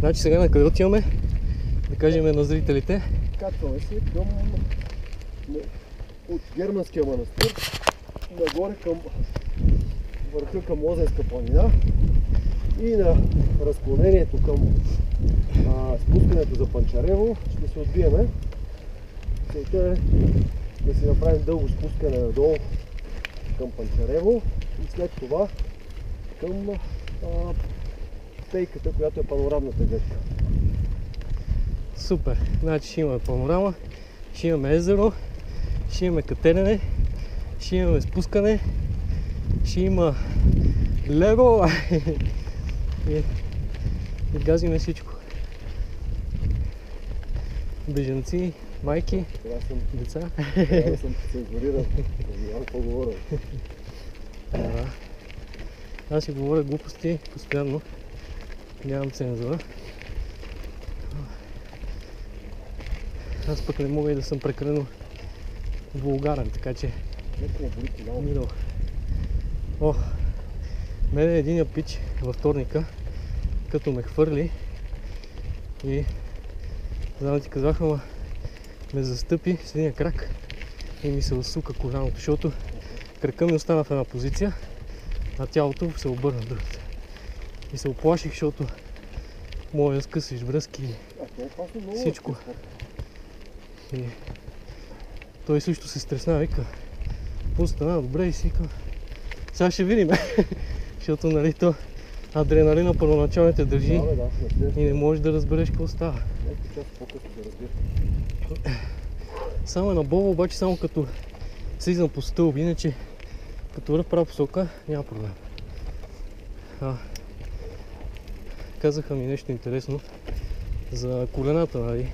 Значи сега на къде отиваме? Да кажем на зрителите. Качваме се към от Германския манастир нагоре към върха към Лозенска планина и на разклонението към спускането за Панчарево ще се отбиеме. Целта е да си направим дълго спускане надолу към Панчарево и след това към пейката, която е панорамната гледка. Супер! Значи ще имаме панорама, ще имаме езеро, ще имаме катерене, ще имаме спускане, ще има лего и газиме всичко. Бежанци, майки, деца. Трябва съм цензуриран, не знам какво говоря. Аз си говоря глупости постоянно, нямам цензура. Аз пък не мога и да съм прекалено вулгарен, така че минало. О, мене единия пич във вторника, като ме хвърли и знам ти казах, ама ме застъпи с единия крак и ми се усука коляното, защото крака ми остана в една позиция, а тялото се обърна в другата. И се оплаших, защото мога да скъсиш връзки и всичко. И той също се стресна, вика, какво стана, добре, и си вика, сега ще видим, защото нали то адреналина първоначално държи и не можеш да разбереш какво става. Само е на Бово, обаче само като слизам по стълби, иначе като вървя в права посока няма проблем. Казаха ми нещо интересно за колената, нали,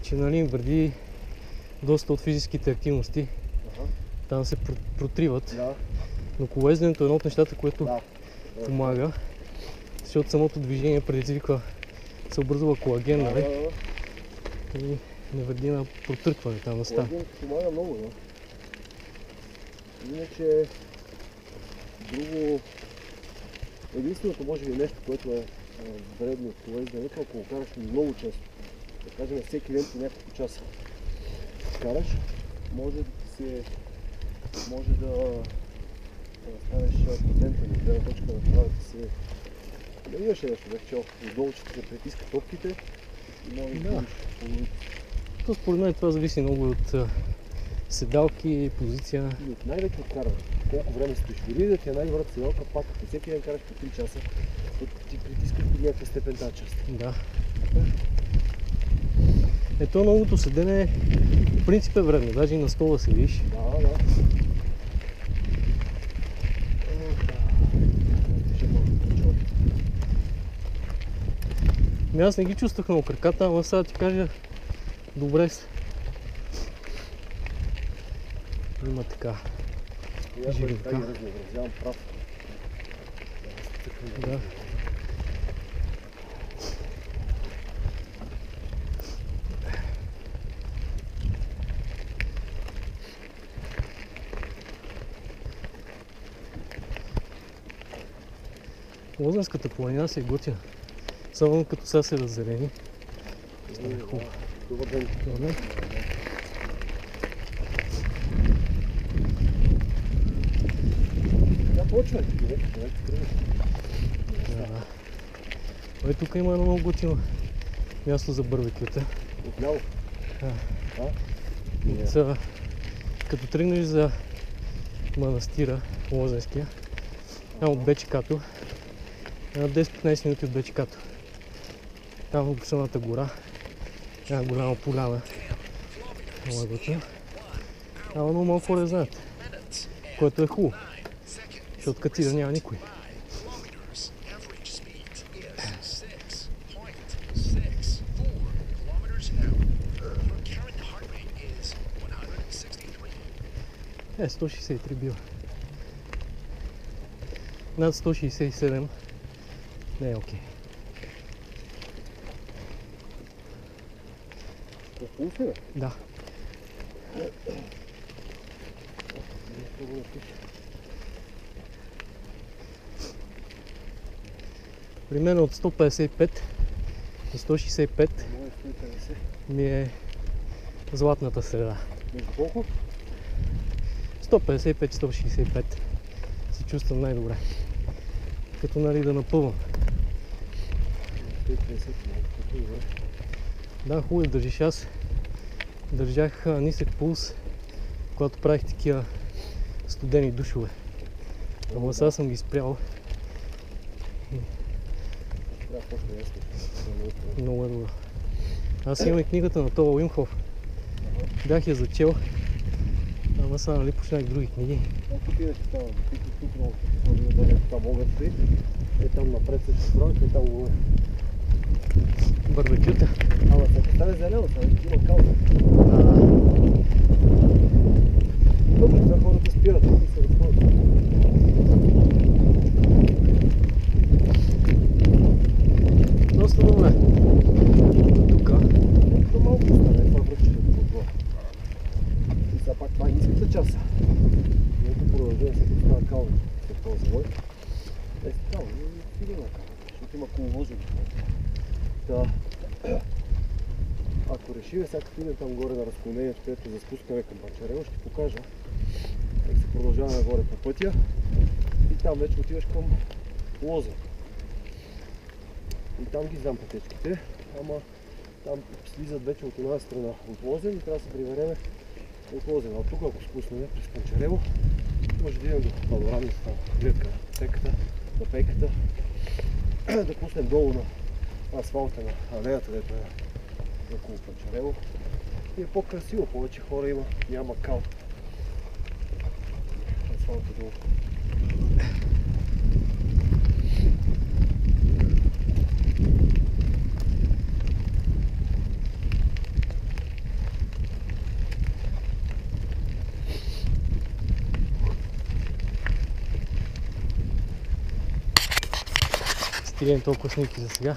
че нали им вреди доста от физическите активности, там се протриват, но колоезденето е едно от нещата, което помага, защото самото движение предизвиква, се образува колаген, нали, и не вреди на протъркване там на стан. Колагенът помага много, да. Иначе друго, единственото може би нещо, което е вредно от колоезденето, ако го караш много често, да кажем всеки ден по няколко часа караш, може да станеш потентен от една точка на това да се... Да имаш нещо вече, отдолу, че се притискат топките и може да видиш половите. То според мен това зависи много от седалки, позиция. И от най-вече от каране. Колко време стоиш. Дори да ти е най-добрата седалка, пак ако всеки ден караш по 3 часа, ти притискаш по някаква степен тази част. Да. Ето новото седене в принцип е вредно, даже и на стола седиш. Да. Аз не ги чувствах много краката, ама сега ти кажа, добре се. Има така. Живота. Разнообразявам прав. Да. Лозенската планина се е готина. Само като сега се раззелени. Стане хубаво. Добър ден. Добре. Почвай. Да. Тук има едно много готино място за барбекюта. Отляво? Като тръгнеш за манастира, Лозенския, от БЧК-то, 10-15 минути от БЧК-то. Там в самата гора, една голяма поляна. Много е готино. Ама много малко хора знаят, което е хубаво, защото Катира няма никой. Е, 163 бива. Над 167 не е окей. Пулс ли? Да. При мен от 155 И 165 Моя 150. ми е златната среда. Между колко? 155-165 се чувствам най-добре. Като нали да напълвам. 150 малко, добре. Да, хубаво държиш. Аз държах нисък пулс, когато правих такива студени душове. Ама сега съм ги спрял. Трябва почне ясно. Много е добро. Аз имам и книгата на това Уим Хоф. Бях я зачел. Ама сега нали почнах други книги. Ако отидеш там, тук много да бъде там огън, е там напред се стройка и там го Барбекюта. Ама се стане зелено, сега има калма. Добре, това хората спират и се разходят. Доста добре. Тука. Ето малко стане, това връчето отгоре. И сега пак това е ниската част. Ето продължение се като става калма след този завой. Е, калма, не сигурна калма, защото има коловозови. Да. Ако решим, сега като идем там горе на разклонението, където за спускане към Панчарево, ще покажа как се продължава нагоре по пътя и там вече отиваш към Лозен. И там ги знам пътечките, ама там слизат вече от една страна от Лозен и трябва да се прибереме от Лозен. А тук ако спуснем през Панчарево, може да идем до панорамната гледка на пейката, да пуснем долу на асфалта на алеята, дето е около Панчарево. И е по-красиво, повече хора има, няма кал. Асфалта долу. Стигнем толкова снимки за сега.